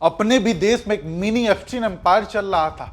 अपने भी देश में एक मिनी एफस्टीन एम्पायर चल रहा था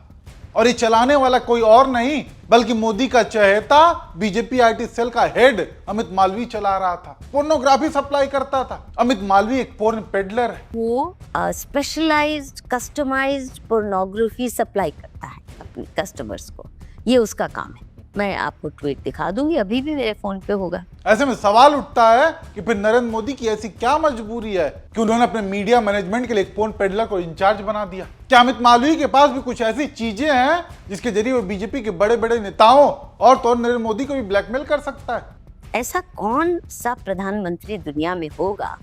और ये चलाने वाला कोई और नहीं बल्कि मोदी का चहेता बीजेपी आईटी सेल का हेड अमित मालवीय चला रहा था। पोर्नोग्राफी सप्लाई करता था। अमित मालवीय एक पोर्न पेडलर है। वो स्पेशलाइज्ड कस्टमाइज्ड पोर्नोग्राफी सप्लाई करता है अपने कस्टमर्स को, ये उसका काम है। मैं आपको ट्वीट दिखा दूंगी, अभी भी मेरे फोन पे होगा। ऐसे में सवाल उठता है कि फिर नरेंद्र मोदी की ऐसी क्या मजबूरी है कि उन्होंने अपने मीडिया मैनेजमेंट के लिए एक पोर्न पेडलर को इंचार्ज बना दिया। क्या अमित मालवीय के पास भी कुछ ऐसी चीजें हैं जिसके जरिए वो बीजेपी के बड़े बड़े नेताओं और तो नरेंद्र मोदी को भी ब्लैकमेल कर सकता है? ऐसा कौन सा प्रधानमंत्री दुनिया में होगा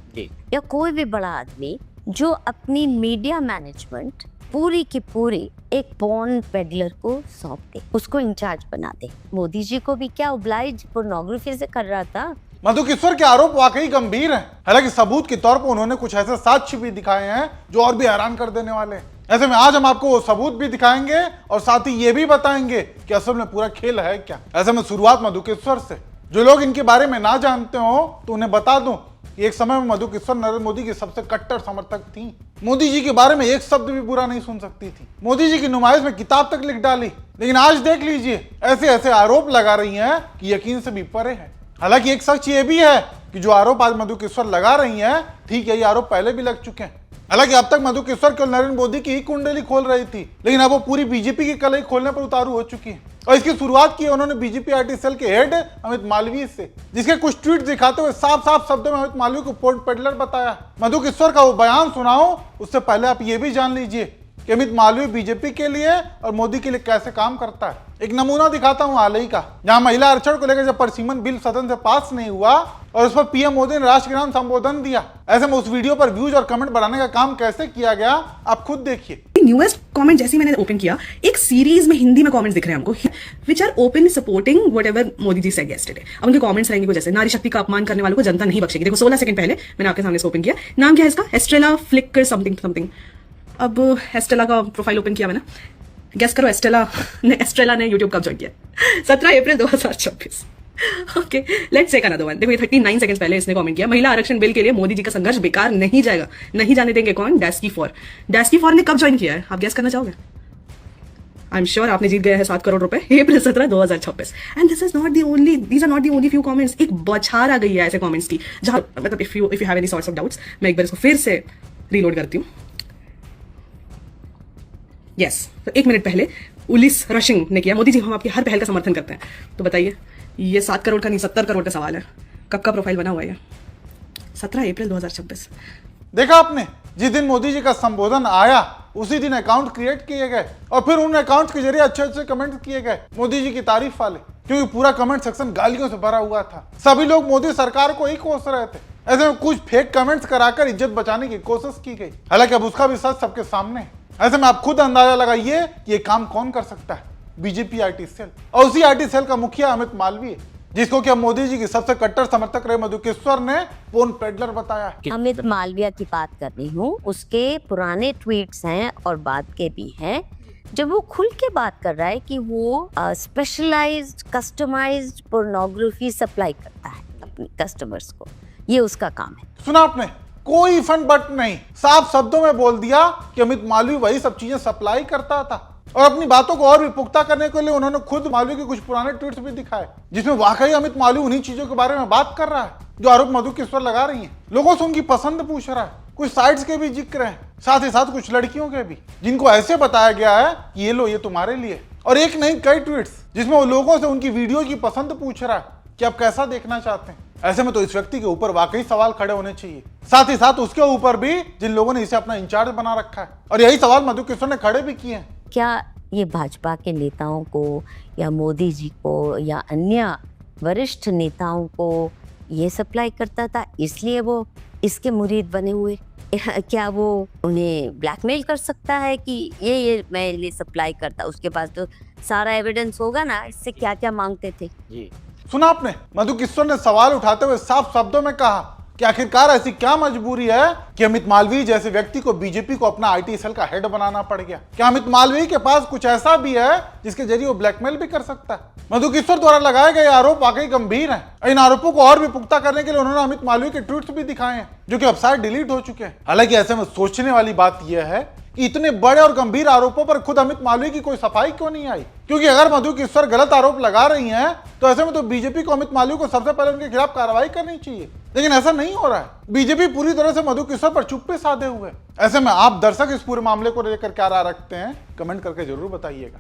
या कोई भी बड़ा आदमी जो अपनी मीडिया मैनेजमेंट पूरी की पूरी एक पोर्न पेडलर को सौंप दे, उसको इंचार्ज बना दे। मोदी जी को भी क्या ओब्लाइज पोर्नोग्राफी से कर रहा था। मधु किश्वर के आरोप वाकई गंभीर हैं। हालांकि सबूत के तौर पर उन्होंने कुछ ऐसे साक्ष्य भी दिखाए हैं जो और भी हैरान कर देने वाले हैं। ऐसे में आज हम आपको वो सबूत भी दिखाएंगे और साथ ही ये भी बताएंगे कि असल में पूरा खेल है क्या। ऐसे में शुरुआत मधु किश्वर से। जो लोग इनके बारे में ना जानते हो तो उन्हें बता दूं, एक समय में मधु किश्वर नरेंद्र मोदी की सबसे कट्टर समर्थक थी। मोदी जी के बारे में एक शब्द भी बुरा नहीं सुन सकती थी। मोदी जी की नुमाइश में किताब तक लिख डाली। लेकिन आज देख लीजिए, ऐसे ऐसे आरोप लगा रही हैं कि यकीन से भी परे है। हालांकि एक सच ये भी है कि जो आरोप आज मधु किश्वर लगा रही हैं, ठीक यही आरोप पहले भी लग चुके हैं। हालांकि अब तक मधु किश्वर केवल नरेंद्र मोदी की ही कुंडली खोल रही थी, लेकिन अब वो पूरी बीजेपी की कलई खोलने पर उतारू हो चुकी है। और इसकी शुरुआत की उन्होंने बीजेपी आईटी सेल के हेड अमित मालवीय से, जिसके कुछ ट्वीट दिखाते हुए साफ साफ शब्दों में अमित मालवीय को पोर्न पेडलर बताया। मधु किश्वर का वो बयान सुनाओ, उससे पहले आप ये भी जान लीजिए कि अमित मालवीय बीजेपी के लिए और मोदी के लिए कैसे काम करता है। एक नमूना दिखाता हूं हाल ही का, जहां महिला आरक्षण को लेकर जब परसीमन बिल सदन से पास नहीं हुआ और उस पर पीएम मोदी ने राष्ट्र के नाम संबोधन दिया। ऐसे में उस वीडियो पर व्यूज और कमेंट बढ़ाने का काम कैसे किया गया, आप खुद देखिए। न्यूएस्ट कमेंट जैसे मैंने ओपन किया, एक सीरीज में हिंदी में कमेंट्स दिख रहे हैं हमको, which are open supporting whatever Modi ji said yesterday. अब उनके कमेंट्स रहेंगे कुछ जैसे, नारी शक्ति का अपमान करने वालों को जनता नहीं बख्शेगी। देखो 16 सेकंड पहले मैंने आपके सामने इसको ओपन किया। नाम क्या है इसका? Estrella Flicker something something. अब एस्टेला का प्रोफाइल ओपन किया मैंने, गेस करो एस्ट्रेला ने यूट्यूब कब ज्वाइन किया? 17 April 2026। Okay, let's take another one. देखो ये 39 सेकंड्स पहले इसने कमेंट किया, महिला आरक्षण बिल के लिए मोदी जी का संघर्ष बेकार नहीं जाएगा, नहीं जाने देंगे। कौन? डैस्की फॉर ने कब ज्वाइन किया है? आप गेस करना चाहोगे? आई एम श्योर आपने जीत गया है 7 करोड़ रुपए, April 17 2026। And this are not the only few comments. एक बौछार आ गई है ऐसे कमेंट्स की, जहां मतलब if you have any sorts of doubts, मैं एक बार इसको फिर से रीलोड करती हूँ। यस, तो 1 मिनट पहले उलिस रशिंग ने किया, मोदी जी हम आपकी हर पहल का समर्थन करते हैं। तो बताइए, ये 7 करोड़ का नहीं 70 करोड़ का सवाल है। कब का प्रोफाइल बना हुआ है? 17 अप्रैल 2026। देखा आपने, जिस दिन मोदी जी का संबोधन आया उसी दिन अकाउंट क्रिएट किए गए और फिर उन अकाउंट के जरिए अच्छे अच्छे कमेंट किए गए मोदी जी की तारीफ वाले, क्योंकि पूरा कमेंट सेक्शन गालियों से भरा हुआ था। सभी लोग मोदी सरकार को ही कोस रहे थे। ऐसे में कुछ फेक कमेंट्स कराकर इज्जत बचाने की कोशिश की गई। हालांकि अब उसका भी सच सबके सामने है। ऐसे में आप खुद अंदाजा लगाइए कि ये काम कौन कर सकता है? बीजेपी आईटी सेल, और उसी आईटी सेल का मुखिया अमित मालवीय, जिसको क्या मोदी जी की सबसे कट्टर समर्थक रहे मधु किश्वर ने पोर्न पेडलर बताया। अमित मालवीय की बात कर रही हूँ, उसके पुराने ट्वीट्स हैं और बाद के भी हैं, जब वो खुल के बात कर रहा है कि वो स्पेशलाइज्ड कस्टमाइज्ड पोर्नोग्राफी सप्लाई करता है अपने कस्टमर्स को, ये उसका काम है। सुना आपने, कोई फन बट नहीं, साफ शब्दों में बोल दिया कि अमित मालवीय वही सब चीजें सप्लाई करता था। और अपनी बातों को और भी पुख्ता करने के लिए उन्होंने खुद मालवीय के कुछ पुराने ट्वीट्स भी दिखाए, जिसमें वाकई अमित मालवीय उन्हीं चीजों के बारे में बात कर रहा है जो आरोप मधु किश्वर लगा रही हैं। लोगों से उनकी पसंद पूछ रहा है, कुछ साइट्स के भी जिक्र है, साथ ही साथ कुछ लड़कियों के भी, जिनको ऐसे बताया गया है कि ये लो, ये तुम्हारे लिए। और एक नहीं कई ट्वीट्स जिसमें वो लोगों से उनकी वीडियो की पसंद पूछ रहा है कि आप कैसा देखना चाहते हैं। ऐसे में तो इस व्यक्ति के ऊपर वाकई सवाल खड़े होने चाहिए, साथ ही साथ उसके ऊपर भी जिन लोगों ने इसे अपना इंचार्ज बना रखा है। और यही सवाल मधु किश्वर ने खड़े भी किए हैं। क्या ये भाजपा के नेताओं को या मोदी जी को या अन्य वरिष्ठ नेताओं को ये सप्लाई करता था, इसलिए वो इसके मुरीद बने हुए? क्या वो उन्हें ब्लैकमेल कर सकता है कि ये मैं ये सप्लाई करता? उसके पास तो सारा एविडेंस होगा ना, इससे क्या क्या मांगते थे। जी सुना आपने, मधु किश्वर ने सवाल उठाते हुए साफ शब्दों में कहा कि आखिरकार ऐसी क्या मजबूरी है कि अमित मालवीय जैसे व्यक्ति को बीजेपी को अपना आईटी सेल का हेड बनाना पड़ गया। क्या अमित मालवीय के पास कुछ ऐसा भी है जिसके जरिए वो ब्लैकमेल भी कर सकता है? मधु किशोर द्वारा लगाए गए आरोप वाकई गंभीर हैं। इन आरोपों को और भी पुख्ता करने के लिए उन्होंने अमित मालवीय के ट्वीट्स भी दिखाए हैं जो कि अब शायद डिलीट हो चुके हैं। हालांकि ऐसे में सोचने वाली बात यह है कि इतने बड़े और गंभीर आरोपों पर खुद अमित मालवीय की कोई सफाई क्यों नहीं आई? क्योंकि अगर मधु किशोर गलत आरोप लगा रही हैं तो ऐसे में तो बीजेपी को अमित मालवीय को सबसे पहले उनके खिलाफ कार्रवाई करनी चाहिए, लेकिन ऐसा नहीं हो रहा है। बीजेपी पूरी तरह से मधु किशोर पर चुप्पी साधे हुए। ऐसे में आप दर्शक इस पूरे मामले को लेकर क्या राय रखते हैं, कमेंट करके जरूर बताइएगा।